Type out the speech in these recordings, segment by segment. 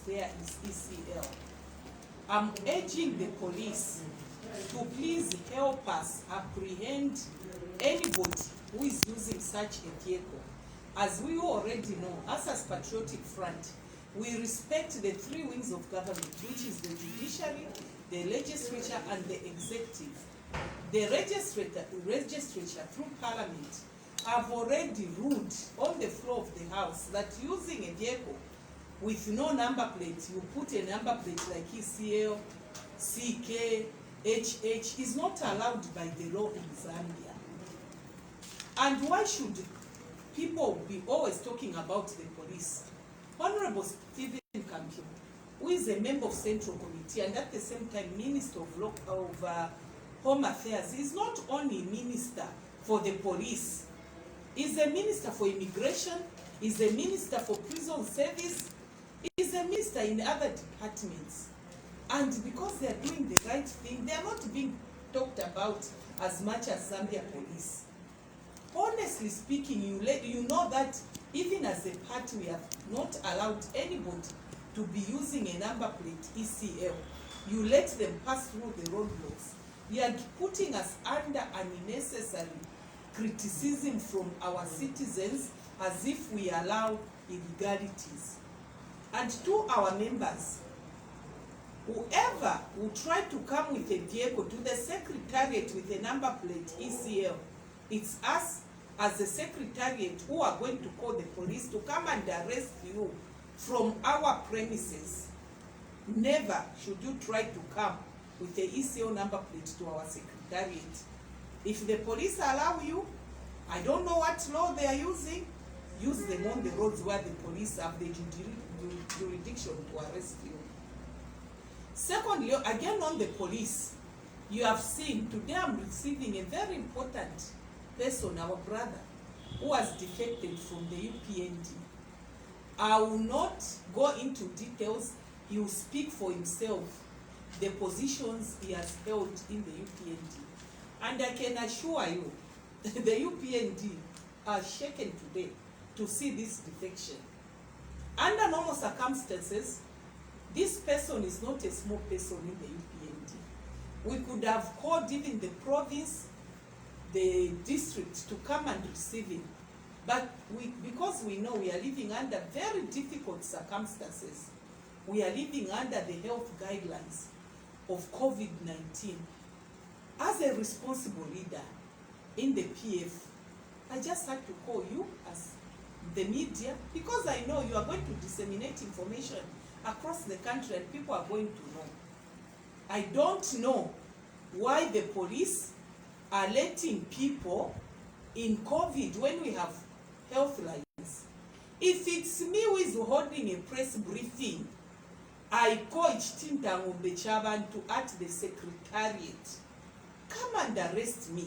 there is ECL. I'm urging the police to please help us apprehend anybody who is using such a vehicle. As we already know, us as Patriotic Front, we respect the three wings of government, which is the judiciary, the legislature, and the executive. The legislature through Parliament have already ruled on the floor of the House that using a vehicle with no number plate, you put a number plate like ECL, CK, HH, is not allowed by the law in Zambia. And why should people be always talking about the police? Honorable Stephen Kampion, who is a member of Central Committee and at the same time Minister of Home Affairs, is not only Minister for the police, he's a Minister for Immigration, he's a Minister for Prison Service, he's a Minister in other departments. And because they are doing the right thing, they are not being talked about as much as Zambia police. Honestly speaking, you know that even as a party, we have not allowed anybody to be using a number plate ECL. You let them pass through the roadblocks. You are putting us under unnecessary criticism from our citizens as if we allow illegalities. And to our members, whoever will try to come with a vehicle to the secretariat with a number plate ECL, it's us as a secretariat who are going to call the police to come and arrest you from our premises. Never should you try to come with the ECL number plate to our secretariat. If the police allow you, I don't know what law they are using, use them on the roads where the police have the jurisdiction to arrest you. Secondly, again on the police, you have seen, today I'm receiving a very important person, our brother, who has defected from the UPND. I will not go into details. He will speak for himself, the positions he has held in the UPND. And I can assure you, the UPND are shaken today to see this defection. Under normal circumstances, this person is not a small person in the UPND. We could have called even the province, the district to come and receive him. But because we know we are living under very difficult circumstances, we are living under the health guidelines of COVID-19. As a responsible leader in the PF, I just had to call you as the media, because I know you are going to disseminate information across the country and people are going to know. I don't know why the police are letting people in COVID when we have health lines. If it's me who is holding a press briefing, I call Chitintango Bechabantu at the secretariat. Come and arrest me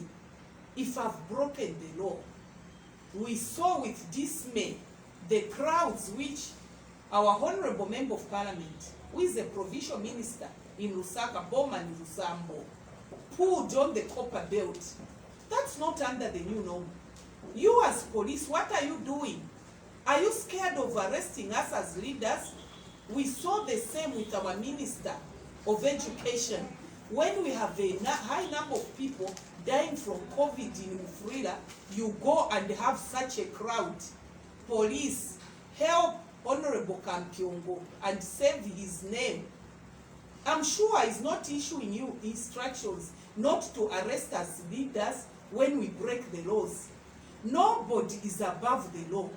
if I've broken the law. We saw with dismay the crowds which our Honorable Member of Parliament, who is a provincial minister in Lusaka, Bowman Lusambo, pulled on the copper belt. That's not under the new norm. You as police, what are you doing? Are you scared of arresting us as leaders? We saw the same with our Minister of Education. When we have a high number of people dying from COVID in Mufrila, you go and have such a crowd. Police, help Honorable Kampiongo and save his name. I'm sure he's not issuing you instructions not to arrest us leaders when we break the laws. Nobody is above the law.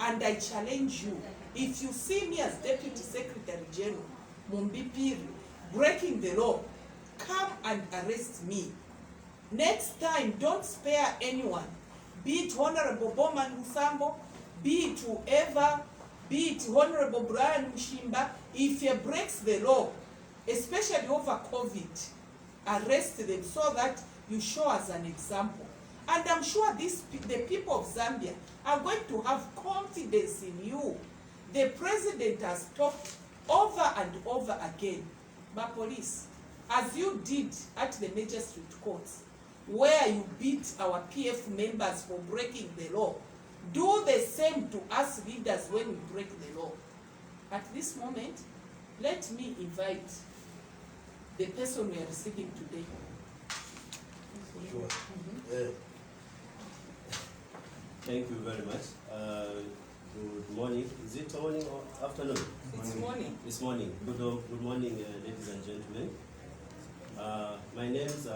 And I challenge you, if you see me as Deputy Secretary General Mumbipiri breaking the law, come and arrest me. Next time, don't spare anyone. Be it Honorable Bowman Lusambo, be it whoever, be it Honorable Brian Mushimba. If he breaks the law, especially over COVID, arrest them so that you show us an example. And I'm sure the people of Zambia are going to have confidence in you. The president has talked over and over again. But police, as you did at the magistrate courts, where you beat our PF members for breaking the law, do the same to us leaders when we break the law. At this moment, Let me invite the person we are receiving today. Sure. Thank you very much. Good morning. Is it morning or afternoon? It's morning. It's morning. Good morning, ladies and gentlemen. My name is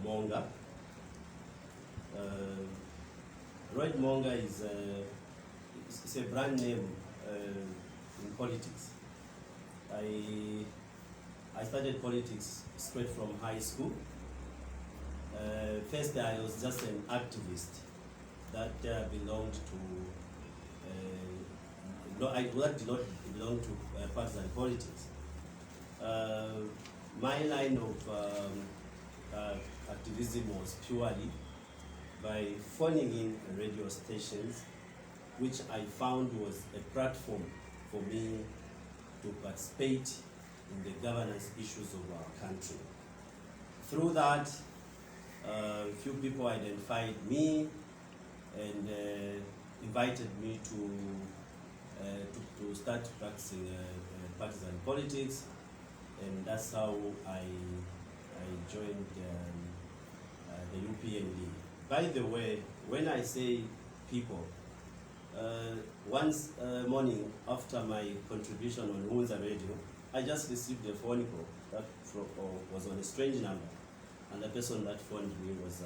Moonga. Moonga is it's a brand name in politics. I started politics straight from high school. First, I was just an activist that belonged to. I did not belong to partisan politics. My line of activism was purely by phoning in radio stations, which I found was a platform for me to participate in the governance issues of our country. Through that, few people identified me and invited me to start practicing partisan politics, and that's how I joined the UPND. By the way, when I say people, once morning after my contribution on Moonga radio, I just received a phone call that was on a strange number, and the person that phoned me was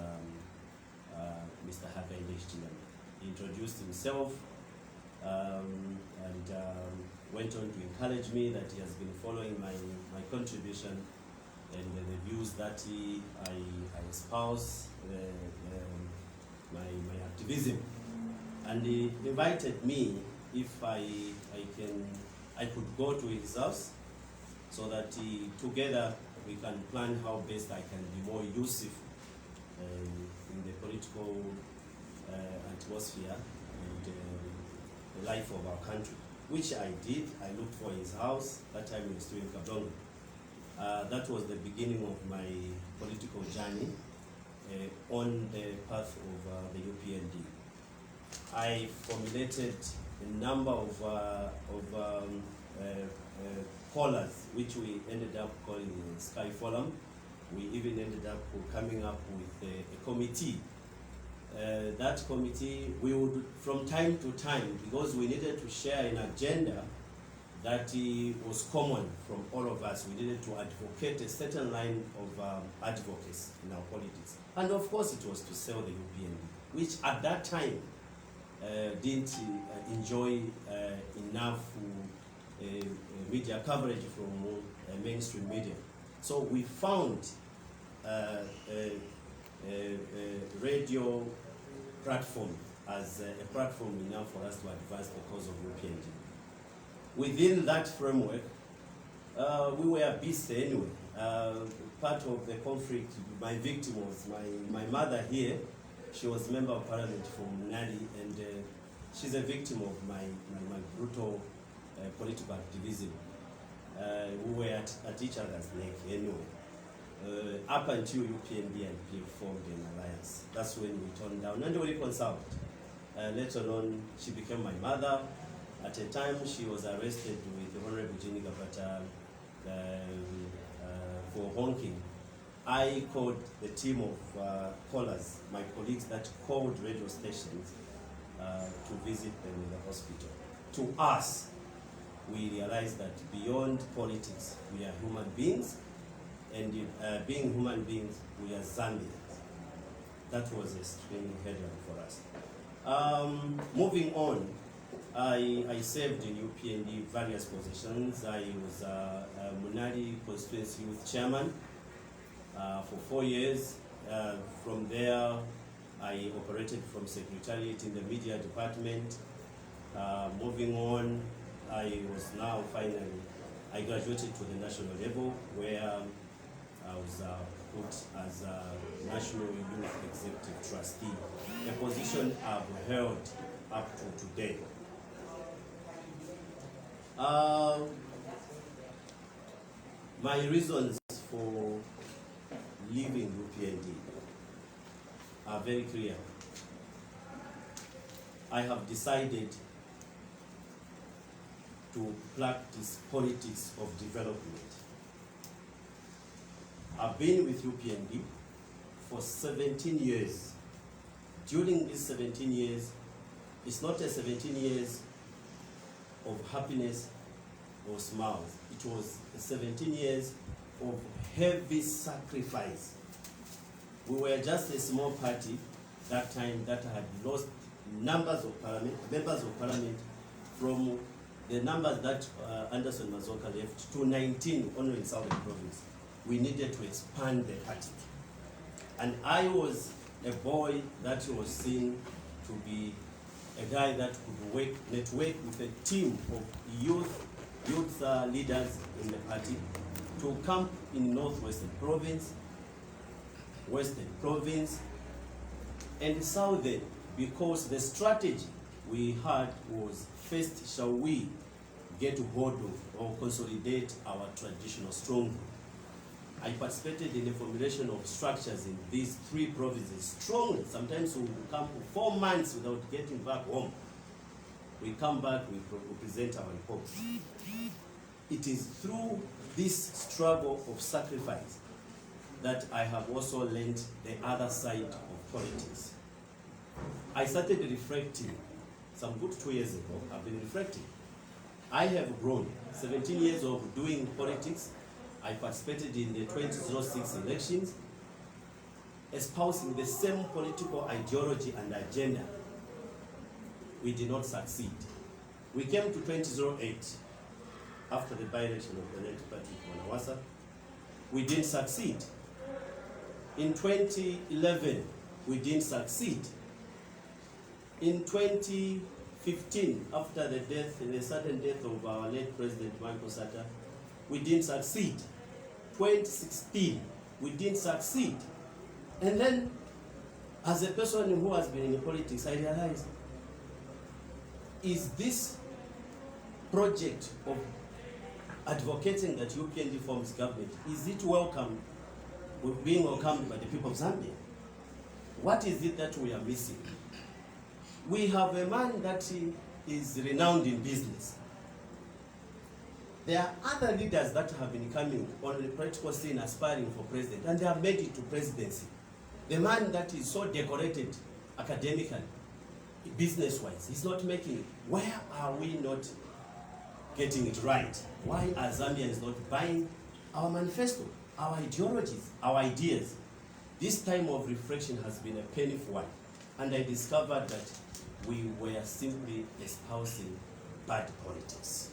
Mr. Hakainde. He introduced himself and went on to encourage me that he has been following my contribution and the views that I espouse, my activism. And he invited me if I could go to his house so that together we can plan how best I can be more useful in the political atmosphere and the life of our country, which I did. I looked for his house. That time he was still in Kabongo. That was the beginning of my political journey on the path of the UPND. I formulated a number of callers, which we ended up calling the Sky Forum. We even ended up coming up with a committee. That committee, we would, from time to time, because we needed to share an agenda that was common from all of us, we needed to advocate a certain line of advocacy in our politics. And of course, it was to sell the UPND, which at that time didn't enjoy enough media coverage from mainstream media. So we found a radio platform as a platform enough for us to advance the cause of UPND. Within that framework, we were busy anyway. Part of the conflict, my victim was my mother here. She was member of parliament from Nali, and she's a victim of my brutal political activism. We were at each other's neck anyway. Up until UPND and PF formed an alliance. That's when we turned down and we reconciled. Later on, she became my mother. At a time, she was arrested with Honorable Jenny Gapata for honking. I called the team of callers, my colleagues that called radio stations to visit them in the hospital. To us, we realized that beyond politics, we are human beings, and being human beings, we are Zambians. That was a strange headline for us. Moving on, I served in UPND various positions. I was Munali Constituency Youth Chairman for 4 years. From there, I operated from Secretariat in the Media Department. Moving on, I graduated to the national level, where I was put as a National Youth Executive Trustee, a position I've held up to today. My reasons for leaving UPND are very clear. I have decided to practice politics of development. I've been with UPND for 17 years. During these 17 years, it's not a 17 years of happiness or smiles. It was 17 years of heavy sacrifice. We were just a small party that time that had lost members of parliament from the numbers that Anderson Mazoka left to 19 only in Southern Province. We needed to expand the party. And I was a boy that was seen to be a guy that could network with a team of youth leaders in the party to camp in Northwestern Province, Western Province, and Southern, because the strategy we had was, first shall we get hold of or consolidate our traditional stronghold. I participated in the formulation of structures in these 3 provinces strongly. Sometimes we would come for 4 months without getting back home. We come back, we present our reports. It is through this struggle of sacrifice that I have also learned the other side of politics. I started reflecting some good 2 years ago. I've been reflecting. I have grown 17 years of doing politics. I participated in the 2006 elections, espousing the same political ideology and agenda. We did not succeed. We came to 2008, after the by-election of the late Patrick Wanawasa. We didn't succeed. In 2011, we didn't succeed. In 2015, after the sudden death of our late President Michael Sata, we didn't succeed. 2016, we didn't succeed. And then, as a person who has been in politics, I realized, is this project of advocating that UPND forms government, is it welcome, being welcomed by the people of Zambia? What is it that we are missing? We have a man that is renowned in business. There are other leaders that have been coming on the political scene aspiring for president, and they have made it to presidency. The man that is so decorated academically, business-wise, he's not making it. Where are we not getting it right? Why are Zambians not buying our manifesto, our ideologies, our ideas? This time of reflection has been a painful one, and I discovered that we were simply espousing bad politics.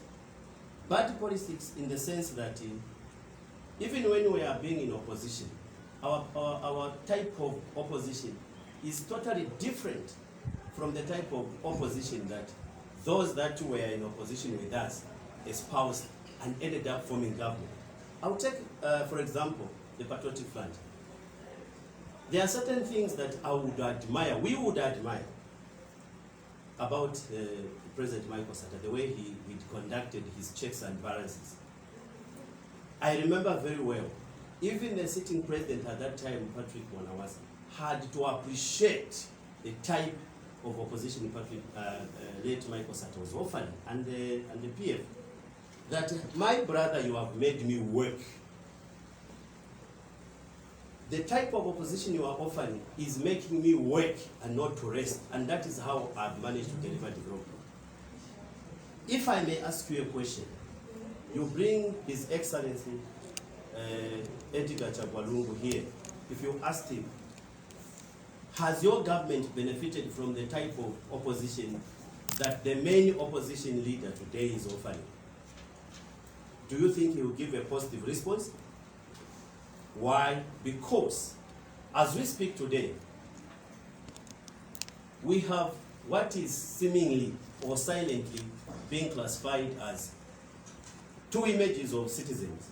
Bad politics in the sense that even when we are being in opposition, our type of opposition is totally different from the type of opposition that those that were in opposition with us espoused and ended up forming government. I'll take, for example, the Patriotic Front. There are certain things that I would admire, we would admire, about President Michael Sata, the way he conducted his checks and balances. I remember very well, even the sitting president at that time, Patrick Wanawasa, had to appreciate the type of opposition late Michael Sata was offering, and the PF, that my brother, you have made me work. The type of opposition you are offering is making me work and not to rest, and that is how I've managed to deliver development. If I may ask you a question, you bring His Excellency Edgar Chagwalungu here. If you asked him, has your government benefited from the type of opposition that the main opposition leader today is offering? Do you think he will give a positive response? Why? Because as we speak today, we have what is seemingly or silently being classified as 2 images of citizens.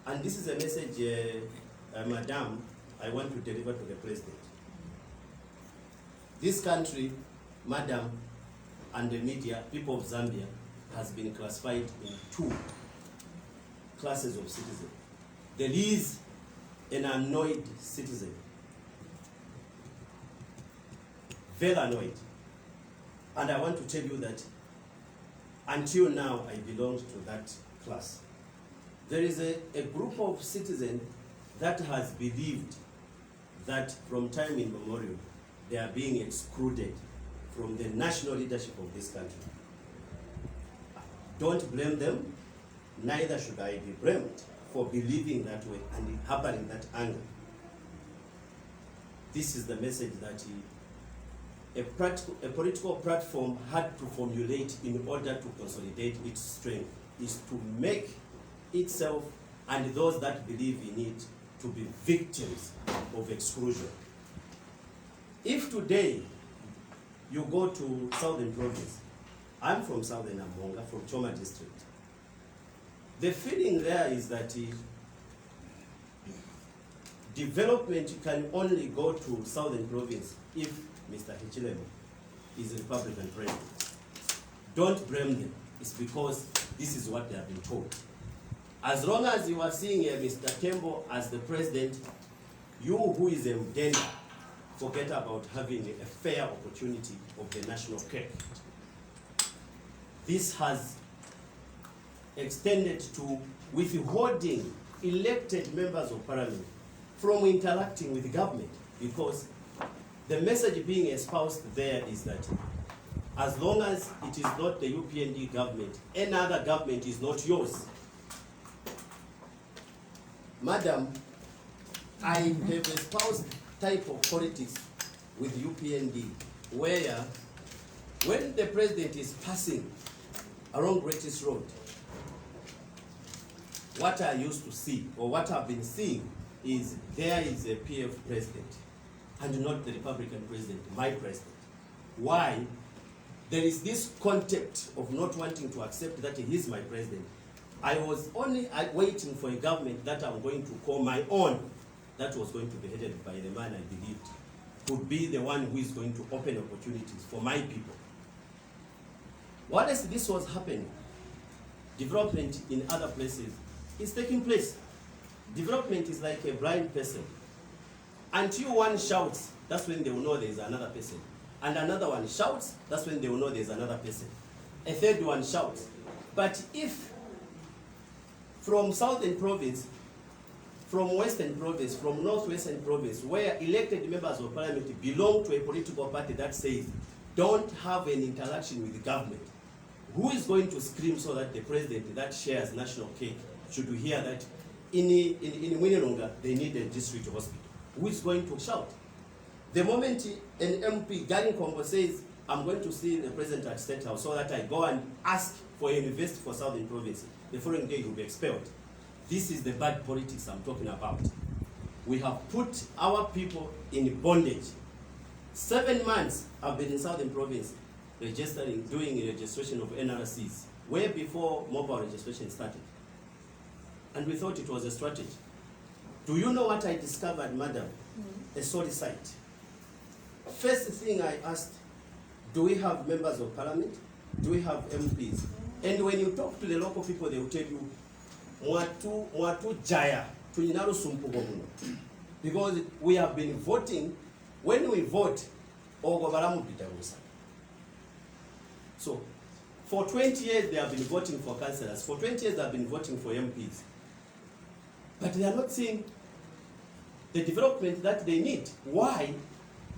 And this is a message, Madam, I want to deliver to the President. This country, Madam, and the media, people of Zambia, has been classified in 2 classes of citizens. There is an annoyed citizen, very annoyed. And I want to tell you that until now, I belonged to that class. There is a group of citizens that has believed that from time immemorial, they are being excluded from the national leadership of this country. Don't blame them, neither should I be blamed for believing that way and harboring that anger. This is the message that a political platform had to formulate in order to consolidate its strength, is to make itself and those that believe in it to be victims of exclusion. If today you go to Southern Province, I'm from Southern Moonga, from Choma District. The feeling there is that development can only go to Southern Province if Mr. Hichilema is a Republican president. Don't blame them. It's because this is what they have been told. As long as you are seeing Mr. Tembo as the president, you who is a Mdenda, forget about having a fair opportunity of the national cake. This has extended to withholding elected members of parliament from interacting with the government, because the message being espoused there is that as long as it is not the UPND government, any other government is not yours. Madam, I have espoused type of politics with UPND where when the president is passing along British Road, what I used to see, or what I've been seeing, is there is a PF president and not the Republican president, my president. Why? There is this concept of not wanting to accept that he is my president. I was only waiting for a government that I'm going to call my own, that was going to be headed by the man I believed could be the one who is going to open opportunities for my people. Whilst this was happening, development in other places is taking place. Development is like a blind person. Until one shouts, that's when they will know there is another person. And another one shouts, that's when they will know there is another person. A third one shouts. But if from Southern Province, from Western Province, from Northwestern Province, where elected members of parliament belong to a political party that says, don't have an interaction with the government, who is going to scream so that the president that shares national cake should hear that in Winelunga they need a district hospital? Who is going to shout? The moment an MP, Gani Kongo, says, I'm going to see the president at State House so that I go and ask for a university for Southern Province, the following day he will be expelled. This is the bad politics I'm talking about. We have put our people in bondage. 7 months I've been in Southern Province registering, doing registration of NRCs, way before mobile registration started. And we thought it was a strategy. Do you know what I discovered, madam? A sorry sight. First thing I asked, do we have members of parliament? Do we have MPs? And when you talk to the local people, they will tell you, Mwatu Jaya, because we have been voting. When we vote, so for 20 years they have been voting for councillors, for 20 years they have been voting for MPs. But they are not seeing the development that they need. Why?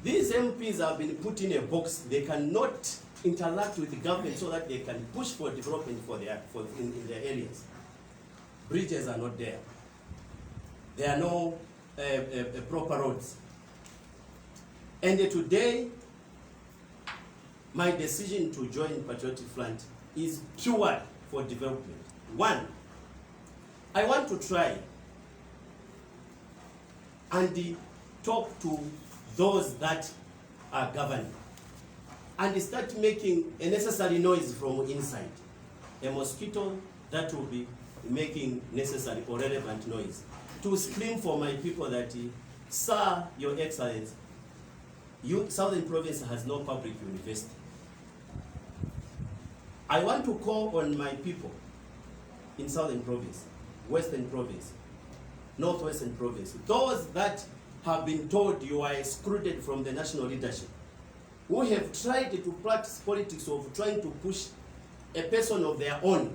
These MPs have been put in a box. They cannot interact with the government so that they can push for development in their areas. Bridges are not there. There are no proper roads. And today, my decision to join Patriotic Front is pure for development. One, I want to try and talk to those that are governing and start making a necessary noise from inside. A mosquito that will be making necessary or relevant noise to scream for my people that, sir, your excellence, Southern Province has no public university. I want to call on my people in Southern Province, Western Province, Northwestern Province, those that have been told you are excluded from the national leadership, who have tried to practice politics of trying to push a person of their own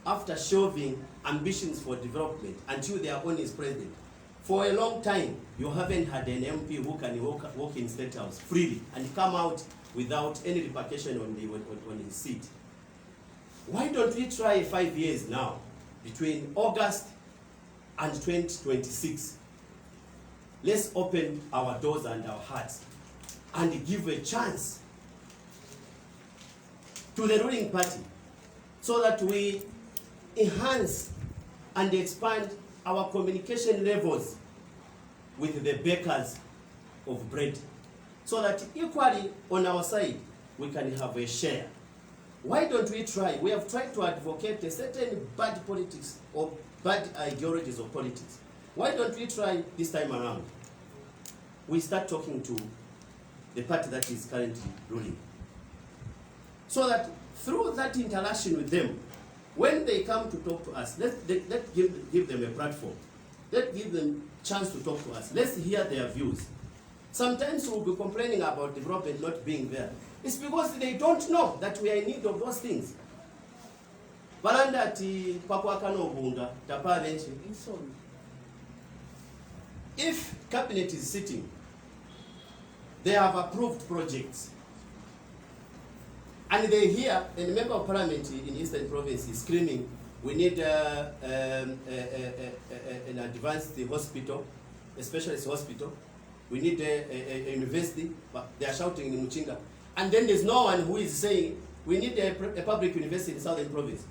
after shelving ambitions for development until their own is president. For a long time, you haven't had an MP who can walk in State House freely and come out without any repercussion on his seat. Why don't we try 5 years now, between August and 2026? Let's open our doors and our hearts and give a chance to the ruling party so that we enhance and expand our communication levels with the bakers of bread, so that equally on our side we can have a share. Why don't we try? We have tried to advocate a certain bad politics or bad ideologies of politics. Why don't we try this time around? We start talking to the party that is currently ruling, so that through that interaction with them, when they come to talk to us, let's give them a platform. Let's give them a chance to talk to us. Let's hear their views. Sometimes we'll be complaining about development not being there. It's because they don't know that we are in need of those things. If cabinet is sitting, they have approved projects, and they hear, and the member of parliament in Eastern Province is screaming, we need an advanced hospital, a specialist hospital, we need a university, but they are shouting in Muchinga. And then there's no one who is saying, we need a public university in Southern Province.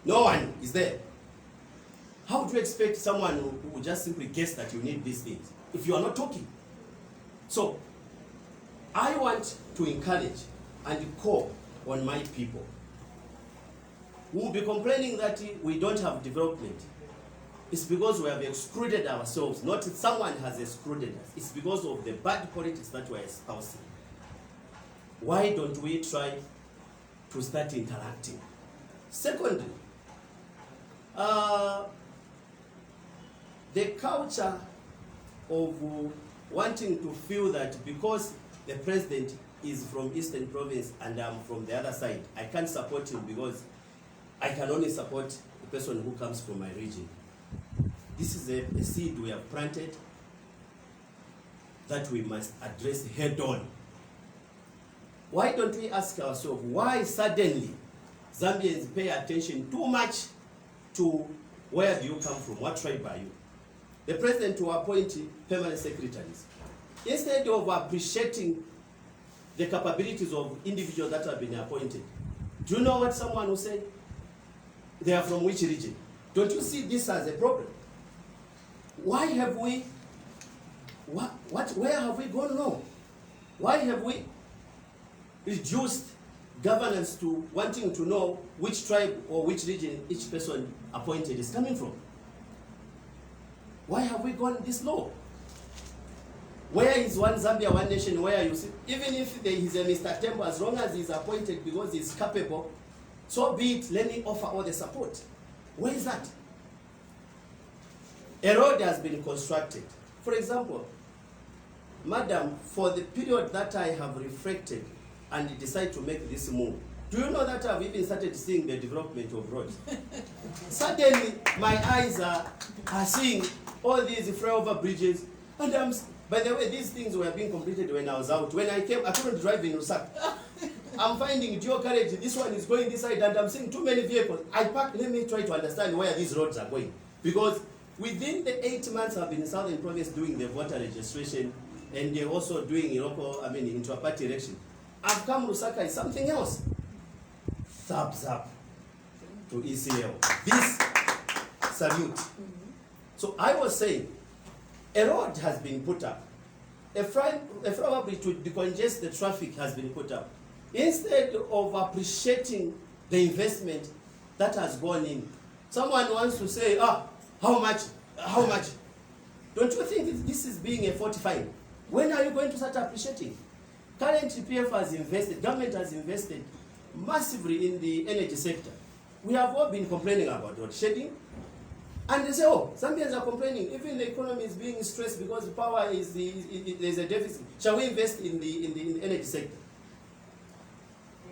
No one is there. How do you expect someone who will just simply guess that you need these things if you are not talking? So, I want to encourage and call on my people who will be complaining that we don't have development. It's because we have excluded ourselves, not that someone has excluded us. It's because of the bad politics that we are espousing. Why don't we try to start interacting? Secondly, the culture of wanting to feel that because the president is from Eastern Province and I'm from the other side, I can't support him because I can only support the person who comes from my region. This is a seed we have planted that we must address head on. Why don't we ask ourselves, why suddenly Zambians pay attention too much to where do you come from, what tribe are you? The president will appoint permanent secretaries. Instead of appreciating the capabilities of individuals that have been appointed, do you know what someone will say? They are from which region? Don't you see this as a problem? Why have we, where have we gone wrong? Why have we reduced governance to wanting to know which tribe or which region each person appointed is coming from? Why have we gone this low? Where is one Zambia, one nation, where you see, even if there is a Mr. Tembo, as long as he's appointed because he's capable, so be it, let me offer all the support. Where is that? A road has been constructed. For example, madam, for the period that I have reflected and decide to make this move, do you know that I've even started seeing the development of roads? Suddenly, my eyes are seeing all these flyover bridges, and by the way, these things were being completed when I was out. When I came, I couldn't drive in Lusaka. I'm finding dual carriage, this one is going this side, and I'm seeing too many vehicles. I parked, let me try to understand where these roads are going. Because within the 8 months I've been in Southern Province doing the voter registration, and they're also doing local, intra-party election. I've come Lusaka is something else. Thumbs up to ECL. This salute. So I was saying, a road has been put up. A flyover bridge to decongest the traffic has been put up. Instead of appreciating the investment that has gone in, someone wants to say, how much? Don't you think this is being a fortifying? When are you going to start appreciating? Currently, PF has invested, government has invested massively in the energy sector. We have all been complaining about load shedding, and they say, Zambians are complaining, even the economy is being stressed because the power is there's a deficit. Shall we invest in the energy sector?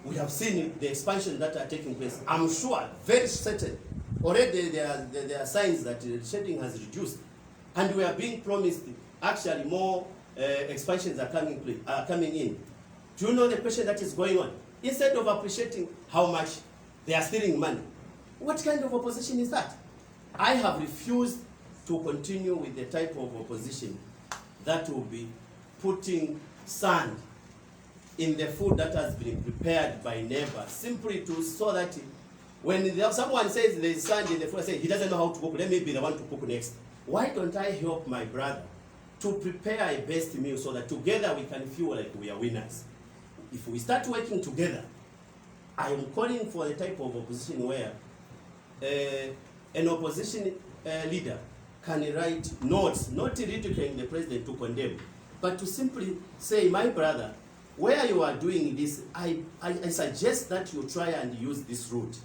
We have seen the expansion that are taking place. I'm sure, very certain, already there are signs that shedding has reduced, and we are being promised actually more expansions are coming in. Do you know the question that is going on? Instead of appreciating how much they are stealing money, what kind of opposition is that? I have refused to continue with the type of opposition that will be putting sand in the food that has been prepared by neighbors, simply to so that when someone says there is sand in the food, I say he doesn't know how to cook, let me be the one to cook next. Why don't I help my brother to prepare a best meal so that together we can feel like we are winners? If we start working together, I am calling for the type of opposition where an opposition leader can write notes, not ridiculing the president to condemn, but to simply say, my brother, where you are doing this, I suggest that you try and use this route.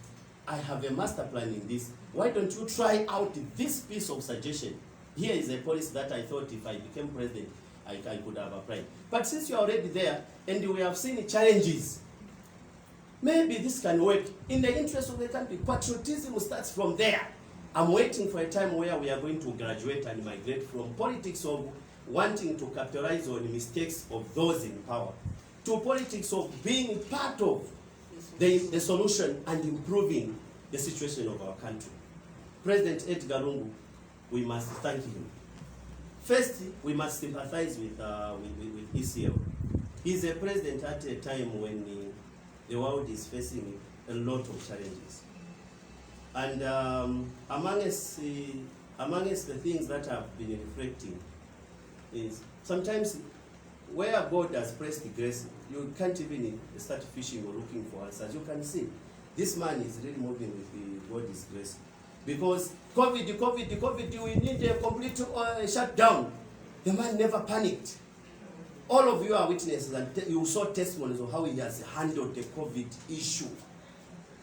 I have a master plan in this. Why don't you try out this piece of suggestion? Here is a policy that I thought if I became president, I could have applied. But since you are already there, and we have seen challenges, maybe this can work in the interest of the country. Patriotism starts from there. I'm waiting for a time where we are going to graduate and migrate from politics of wanting to capitalize on the mistakes of those in power to politics of being part of the solution and improving the situation of our country. President Edgar Lungu, we must thank him. First, we must sympathize with ECL. He's a president at a time when the world is facing a lot of challenges. And amongst the things that I've been reflecting is sometimes where God has placed the grace, you can't even start fishing or looking for answers. You can see this man is really moving with God's grace. Because COVID, we need a complete shutdown. The man never panicked. All of you are witnesses, and you saw testimonies of how he has handled the COVID issue.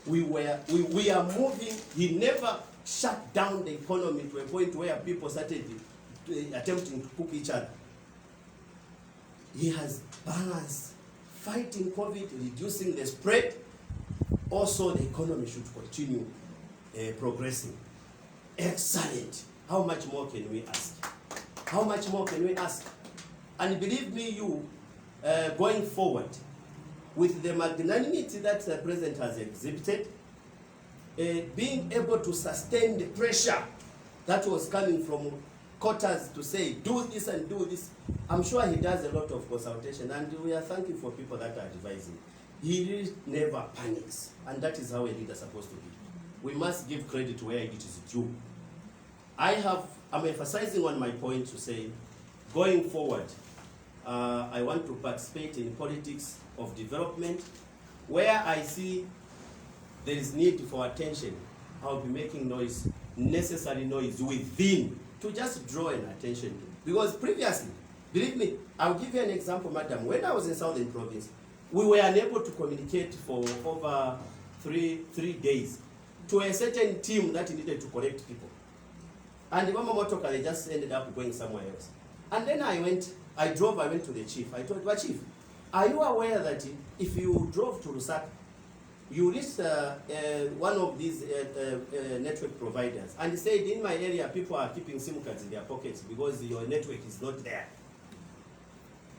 We are moving. He never shut down the economy to a point where people started attempting to cook each other. He has balanced fighting COVID, reducing the spread. Also, the economy should continue progressing. Excellent. How much more can we ask? How much more can we ask? And believe me, going forward, with the magnanimity that the president has exhibited, being able to sustain the pressure that was coming from quarters to say, do this and do this, I'm sure he does a lot of consultation, and we are thankful for people that are advising. He really never panics, and that is how a leader is supposed to be. We must give credit where it is due. I'm emphasizing on my point to say, going forward, I want to participate in politics of development. Where I see there is need for attention, I'll be making noise, necessary noise within, to just draw an attention to. Because previously, believe me, I'll give you an example, madam. When I was in Southern Province, we were unable to communicate for over three days to a certain team that needed to collect people. And the Mama Motoka, they just ended up going somewhere else. And then I went to the chief. I told him, Chief, are you aware that if you drove to Lusaka, you reached one of these network providers, and he said, in my area, people are keeping SIM cards in their pockets because your network is not there.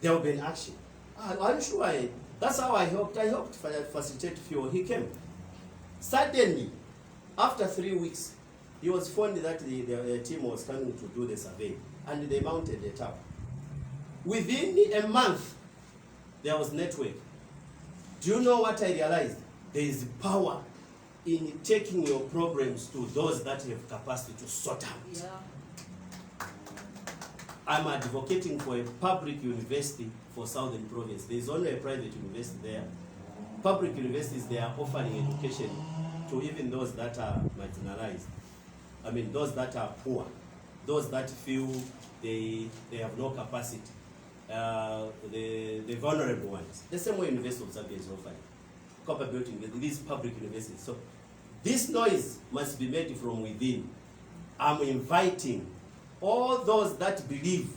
There will be an action. I'm sure that's how I helped. I helped facilitate fuel. He came. Suddenly, after 3 weeks, he was phoned that the team was coming to do the survey, and they mounted the tower. Within a month, there was network. Do you know what I realized? There is power in taking your problems to those that have capacity to sort out. Yeah. I'm advocating for a public university for Southern Province. There is only a private university there. Public universities, they are offering education to even those that are marginalized. I mean, those that are poor, those that feel they have no capacity, the vulnerable ones. The same way University of Zambia is offering capability in these public universities. So this noise must be made from within. I'm inviting all those that believe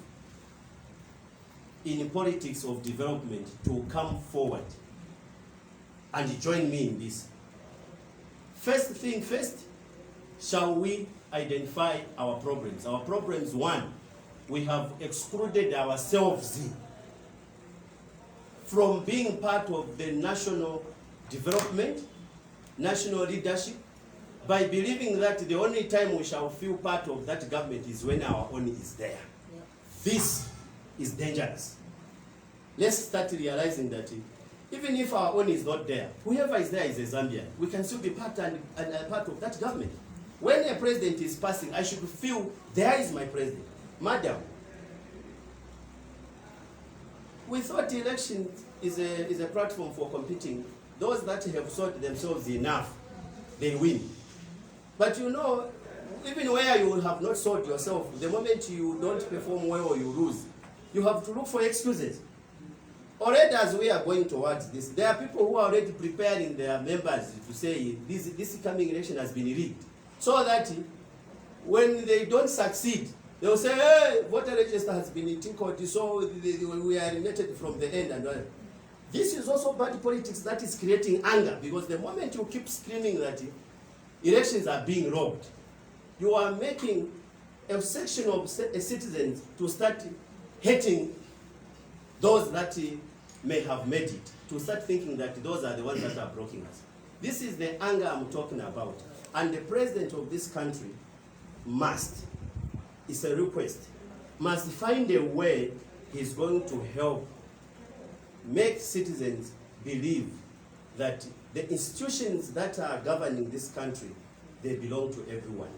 in politics of development to come forward. and join me in this. First thing first, shall we identify our problems? Our problems, one, we have excluded ourselves from being part of the national development, national leadership, by believing that the only time we shall feel part of that government is when our own is there. Yeah. This is dangerous. Let's start realizing that even if our own is not there, whoever is there is a Zambian. We can still be part and part of that government. When a president is passing, I should feel there is my president. Madam, we thought election is a platform for competing. Those that have sold themselves enough, they win. But you know, even where you have not sold yourself, the moment you don't perform well or you lose, you have to look for excuses. Already as we are going towards this, there are people who are already preparing their members to say this coming election has been rigged. So that when they don't succeed, they will say, hey, voter register has been tinkered, so we are eliminated from the end and all. This is also bad politics that is creating anger, because the moment you keep screaming that elections are being robbed, you are making a section of citizens to start hating those that may have made it, to start thinking that those are the ones that are blocking us. This is the anger I'm talking about. And the president of this country must, it's a request, must find a way he's going to help make citizens believe that the institutions that are governing this country, they belong to everyone.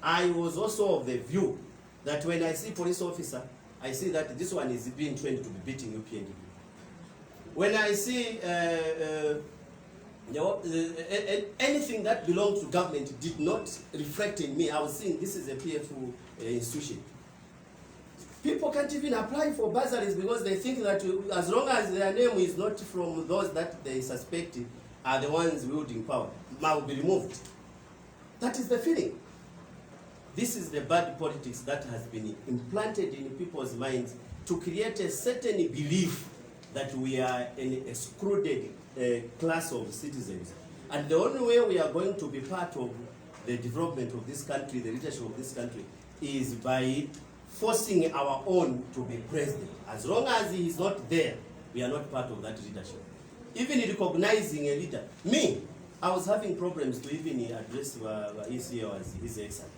I was also of the view that when I see police officer, I see that this one is being trained to be beating UPND. When I see anything that belongs to government did not reflect in me, I was saying this is a PFU institution. People can't even apply for bursaries because they think that as long as their name is not from those that they suspect are the ones wielding power, will be removed. That is the feeling. This is the bad politics that has been implanted in people's minds to create a certain belief that we are an excluded class of citizens. And the only way we are going to be part of the development of this country, the leadership of this country, is by forcing our own to be president. As long as he is not there, we are not part of that leadership. Even recognizing a leader. Me, I was having problems to even address ECO as his excellence.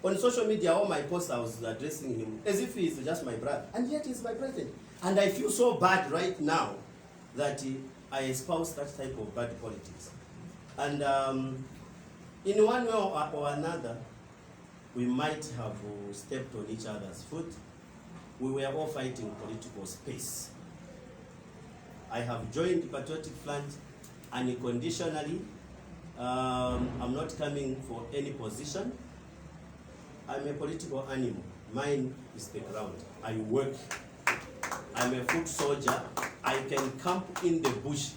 On social media, all my posts, I was addressing him as if he is just my brother. And yet he's my president. And I feel so bad right now that I espouse that type of bad politics. And in one way or another, we might have stepped on each other's foot. We were all fighting political space. I have joined Patriotic Front unconditionally. I'm not coming for any position. I'm a political animal. Mine is the ground. I work. I'm a foot soldier. I can camp in the bush.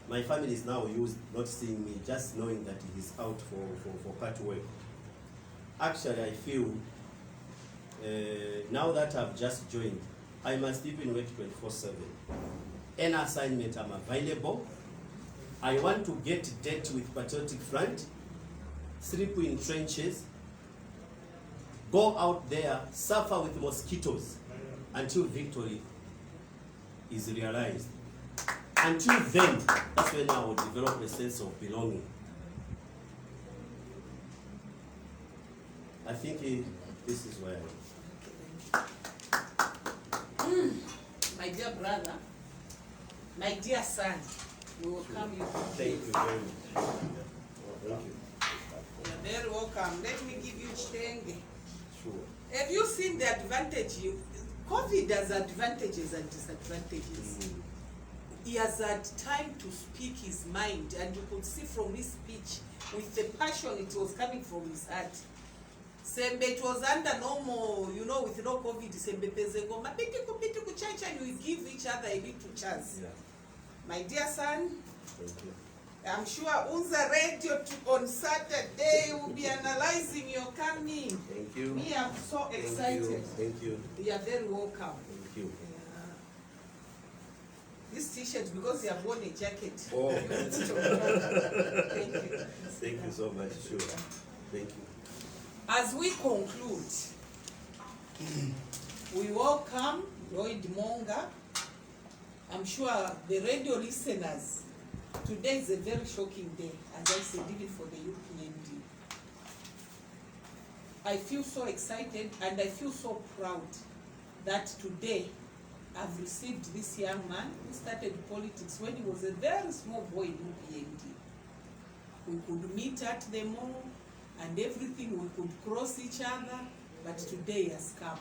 My family is now used not seeing me, just knowing that he's out for part work. Actually, I feel now that I've just joined, I must even work 24/7. Any assignment, I'm available. I want to get dirty with Patriotic Front, sleep in trenches, go out there, suffer with mosquitoes until victory is realized. Until then, that's when I will develop a sense of belonging. I think this is where I am. My dear brother, my dear son, we welcome you. Thank you very much. Thank you. You're very welcome. Let me give you Chitenge. Sure. Have you seen the advantage? COVID has advantages and disadvantages. He has had time to speak his mind, and you could see from his speech, with the passion it was coming from his heart. Sembe, it was under normal, with no COVID, Sembe Pezego, Mapitiku church, and we give each other a little chance. Yeah. My dear son, thank you. I'm sure Unza Radio on Saturday will be analyzing your coming. Thank you. Me, I'm so excited. Thank you. You are very welcome. Thank you. this t-shirt because you have worn a jacket. Oh. Thank you. Thank you so much. Sure. Thank you. As we conclude, we welcome Lloyd Moonga. I'm sure the radio listeners, today is a very shocking day, as I said, even for the UPND. I feel so excited and I feel so proud that today I've received this young man who started politics when he was a very small boy in UPND. We could meet at the mall and everything, we could cross each other, but today he has come.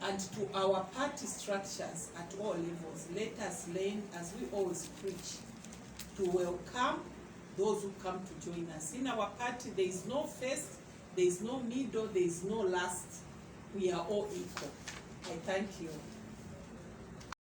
And to our party structures at all levels, let us learn, as we always preach, to welcome those who come to join us. In our party, there is no first, there is no middle, there is no last. We are all equal. I thank you.